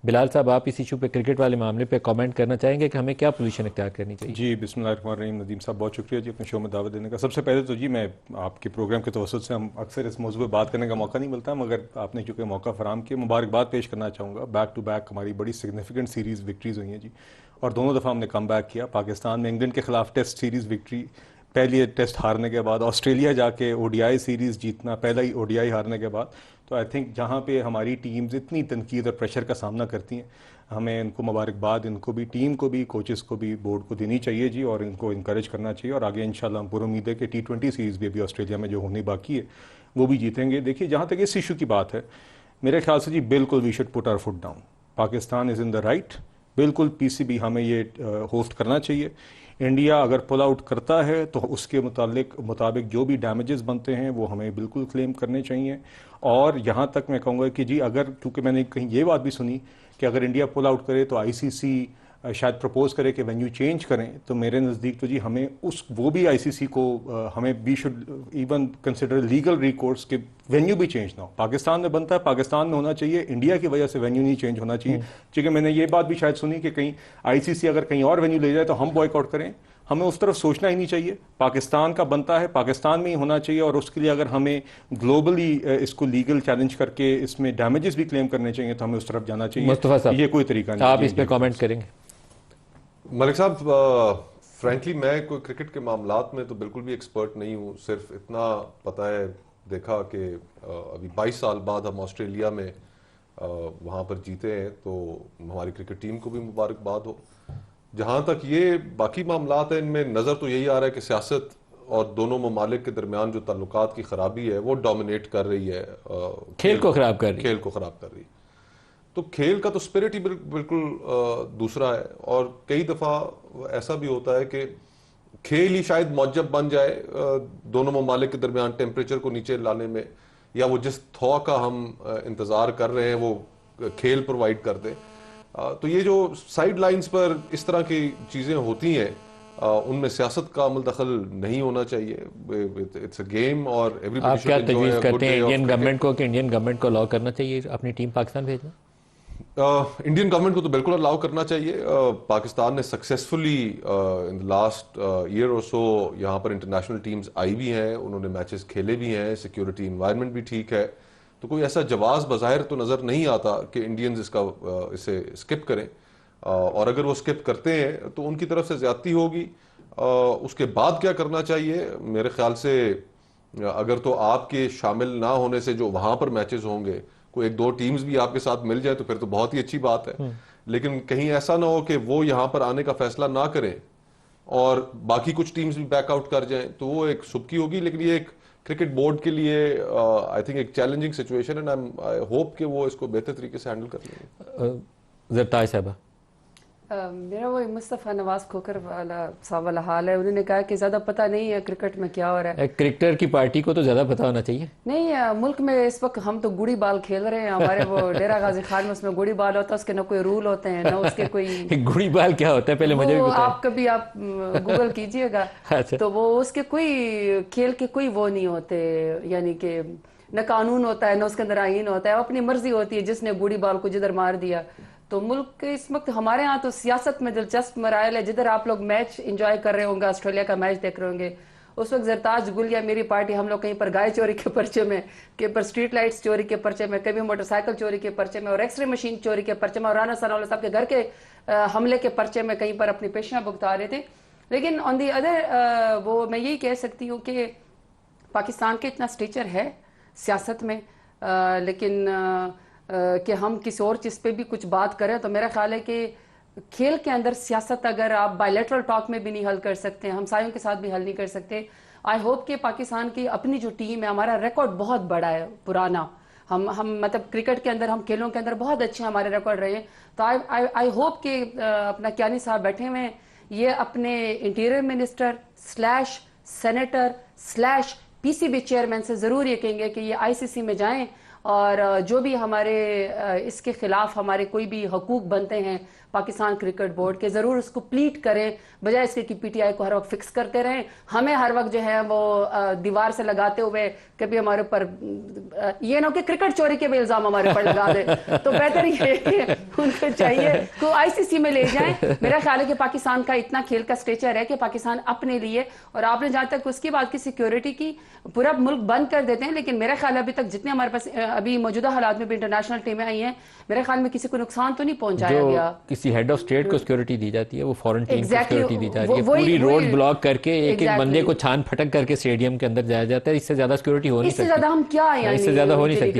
बिलाल साहब, आप इस इशू पे, क्रिकेट वाले मामले पे कमेंट करना चाहेंगे कि हमें क्या पोजीशन इख्तियार करनी चाहिए? जी, बिस्मिल्लाहिर्रहमानिर्रहीम। नदीम साहब, बहुत शुक्रिया जी अपने शो में दावत देने का। सबसे पहले तो जी, मैं आपके प्रोग्राम के तवसत से हम अक्सर इस मौजू पर बात करने का मौका नहीं मिलता, मगर आपने चूँकि मौका फ़राम किया, मुबारकबाद पेश करना चाहूँगा। बैक टू बैक हमारी बड़ी सिग्निफिकेंट सीरीज़ विक्ट्रीज़ हुई हैं जी, और दोनों दफ़ा हमने कम बैक किया। पाकिस्तान में इंग्लैंड के खिलाफ टेस्ट सीरीज़ विक्ट्री, पहली टेस्ट हारने के बाद ऑस्ट्रेलिया जाके ओडीआई सीरीज़ जीतना, पहला ही ओडीआई हारने के बाद। तो आई थिंक जहाँ पे हमारी टीम्स इतनी तनकीद और प्रेशर का सामना करती हैं, हमें इनको मुबारकबाद, इनको भी, टीम को भी, कोचेस को भी, बोर्ड को देनी चाहिए जी, और इनको इंकरेज करना चाहिए। और आगे इंशाल्लाह हम पूरी उम्मीद है कि T20 सीरीज़ भी अभी ऑस्ट्रेलिया में जो होनी बाकी है वो भी जीतेंगे। देखिए, जहाँ तक इस इशू की बात है, मेरे ख्याल से जी बिल्कुल we should put our foot down. Pakistan is in the right, बिल्कुल पीसीबी हमें ये होस्ट करना चाहिए। इंडिया अगर पुल आउट करता है तो उसके मुताबिक जो भी डैमेजेस बनते हैं वो हमें बिल्कुल क्लेम करने चाहिए। और यहाँ तक मैं कहूँगा कि जी, अगर, क्योंकि मैंने कहीं ये बात भी सुनी कि अगर इंडिया पुल आउट करे तो आईसीसी शायद प्रपोज करे कि वेन्यू चेंज करें, तो मेरे नज़दीक तो जी हमें वो भी आईसीसी को हमें we should even consider legal recourse के वेन्यू भी चेंज ना हो। पाकिस्तान में बनता है, पाकिस्तान में होना चाहिए, इंडिया की वजह से वेन्यू नहीं चेंज होना चाहिए। क्योंकि मैंने ये बात भी शायद सुनी कि कहीं आईसीसी अगर कहीं और वेन्यू ले जाए तो हम बॉयकॉट करें। हमें उस तरफ सोचना ही नहीं चाहिए। पाकिस्तान का बनता है, पाकिस्तान में ही होना चाहिए, और उसके लिए अगर हमें ग्लोबली इसको लीगल चैलेंज करके इसमें डैमेजेस भी क्लेम करने चाहिए तो हमें उस तरफ जाना चाहिए। मुस्तफ़ा साहब, ये कोई तरीका नहीं। आप इस पे कमेंट करेंगे? मलिक साहब, फ्रैंकली मैं कोई क्रिकेट के मामलात में तो बिल्कुल भी एक्सपर्ट नहीं हूँ। सिर्फ इतना पता है, देखा कि अभी 22 साल बाद हम ऑस्ट्रेलिया में वहाँ पर जीते हैं, तो हमारी क्रिकेट टीम को भी मुबारकबाद हो। जहाँ तक ये बाकी मामलात हैं, इनमें नज़र तो यही आ रहा है कि सियासत और दोनों ममालिक के दरमियान जो ताल्लुकात की खराबी है वो डोमिनेट कर रही है, खेल को खराब कर रही है। खेल को खराब कर रही है। तो खेल का तो स्पिरिट ही बिल्कुल दूसरा है। और कई दफ़ा ऐसा भी होता है कि खेल ही शायद मौजब बन जाए दोनों ममालिक के दरमियान टेम्परेचर को नीचे लाने में, या वो जिस थॉ का हम इंतज़ार कर रहे हैं वो खेल प्रोवाइड कर दे। तो ये जो साइड लाइंस पर इस तरह की चीज़ें होती हैं, उनमें सियासत का अमल दखल नहीं होना चाहिए। इट्स अ गेम और एवरीबॉडी आप शुड क्या एंजॉय तजवीज़ अ गुड करते हैं day of Indian cricket. Government को, कि इंडियन गवर्नमेंट को अलाउ करना चाहिए अपनी टीम पाकिस्तान भेजना? इंडियन गवर्नमेंट को तो बिल्कुल अलाउ करना चाहिए। पाकिस्तान ने successfully in the last year और सो यहाँ पर इंटरनेशनल टीम्स आई भी हैं, उन्होंने मैचेस खेले भी हैं, सिक्योरिटी इन्वायरमेंट भी ठीक है। तो कोई ऐसा जवाज बज़ाहिर तो नज़र नहीं आता कि इंडियंस इसे स्किप करें। और अगर वो स्किप करते हैं तो उनकी तरफ से ज्यादती होगी। उसके बाद क्या करना चाहिए, मेरे ख्याल से अगर तो आपके शामिल ना होने से जो वहां पर मैचेस होंगे, कोई एक दो टीम्स भी आपके साथ मिल जाए तो फिर तो बहुत ही अच्छी बात है। लेकिन कहीं ऐसा ना हो कि वो यहाँ पर आने का फैसला ना करें और बाकी कुछ टीम्स भी बैकआउट कर जाएं, तो वो एक सुबकी होगी। लेकिन ये एक क्रिकेट बोर्ड के लिए आई थिंक एक चैलेंजिंग सिचुएशन है, एंड आई होप कि वो इसको बेहतर तरीके से हैंडल कर लेंगे। ज़रताज साहबा, मेरा वही मुस्तफ़ा नवाज खोकर वाला सा वाला हाल है। उन्होंने कहा कि ज़्यादा पता नहीं है क्रिकेट में क्या हो रहा है। क्रिकेटर की पार्टी को तो ज़्यादा पता होना चाहिए। नहीं, मुल्क में इस वक्त हम तो गुड़ी बाल खेल रहे हैं। हमारे वो डेरा गाजी खान में उसमें गुड़ी बाल होता है, उसके ना कोई रूल होते हैं ना उसके कोई गुड़ी बाल क्या होता है, पहले मुझे भी बताएं। आप कभी आप गूगल कीजिएगा। अच्छा। तो वो उसके कोई खेल के कोई वो नहीं होते, यानी कि न कानून होता है न उसके अंदर आईन होता है, अपनी मर्जी होती है जिसने गुड़ी बाल को जिधर मार दिया। तो मुल्क के इस वक्त हमारे यहाँ तो सियासत में दिलचस्प मराइल है। जिधर आप लोग मैच एंजॉय कर रहे होंगे, ऑस्ट्रेलिया का मैच देख रहे होंगे, उस वक्त जरताज गुल या मेरी पार्टी हम लोग कहीं पर गाय चोरी के पर्चे में, कहीं पर स्ट्रीट लाइट्स चोरी के पर्चे में, कभी मोटरसाइकिल चोरी के पर्चे में और एक्सरे मशीन चोरी के पर्चे में और राना सनाउल्लाह साहब के घर के हमले के पर्चे में कहीं पर अपनी पेशियां भुगता रहे थे। लेकिन ऑन दी अदर वो मैं यही कह सकती हूँ कि पाकिस्तान के इतना स्टेचर है सियासत में, लेकिन कि हम किसी और चीज़ पे भी कुछ बात करें तो मेरा ख्याल है कि खेल के अंदर सियासत अगर आप बायलैटरल टॉक में भी नहीं हल कर सकते, हमसायों के साथ भी हल नहीं कर सकते। आई होप कि पाकिस्तान की अपनी जो टीम है, हमारा रिकॉर्ड बहुत बड़ा है, पुराना। हम मतलब क्रिकेट के अंदर, हम खेलों के अंदर बहुत अच्छे हमारे रिकॉर्ड रहे हैं। तो आई होप कि अपना क्यानी साहब बैठे हुए हैं, ये अपने interior minister / senator / PCB chairman से ज़रूर ये कहेंगे कि ये आईसीसी में जाएं और जो भी हमारे इसके खिलाफ हमारे कोई भी हकूक बनते हैं पाकिस्तान क्रिकेट बोर्ड के, जरूर उसको प्लीट करें, बजाय इसके कि पीटीआई को हर वक्त फिक्स करते रहें। हमें हर वक्त जो है वो दीवार से लगाते हुए कभी हमारे ऊपर ये ना कि क्रिकेट चोरी के भी इल्जाम हमारे ऊपर लगा दे। तो बेहतर ये है उनको चाहिए को आईसीसी में ले जाएं। मेरा ख्याल है कि पाकिस्तान का इतना खेल का स्टेचर है कि पाकिस्तान अपने लिए, और आपने जहां तक उसकी बात की सिक्योरिटी की, पूरा मुल्क बंद कर देते हैं, लेकिन मेरा ख्याल है अभी तक जितने हमारे पास अभी मौजूदा हालात में भी इंटरनेशनल टीमें आई हैं, मेरे ख्याल में किसी को नुकसान तो नहीं पहुंचाया गया। किसी हेड ऑफ स्टेट को सिक्योरिटी दी जाती है, वो फॉरेन टीम को Exactly, सिक्योरिटी दी जा रही है, वही- पूरी रोड वही- ब्लॉक करके एक एक बंदे Exactly. को छान फटक करके स्टेडियम के अंदर जाया जाता है। इससे ज्यादा सिक्योरिटी हो नहीं इससे सकती, ज्यादा हम क्या, यानी इससे ज्यादा हो नहीं उनके सकती।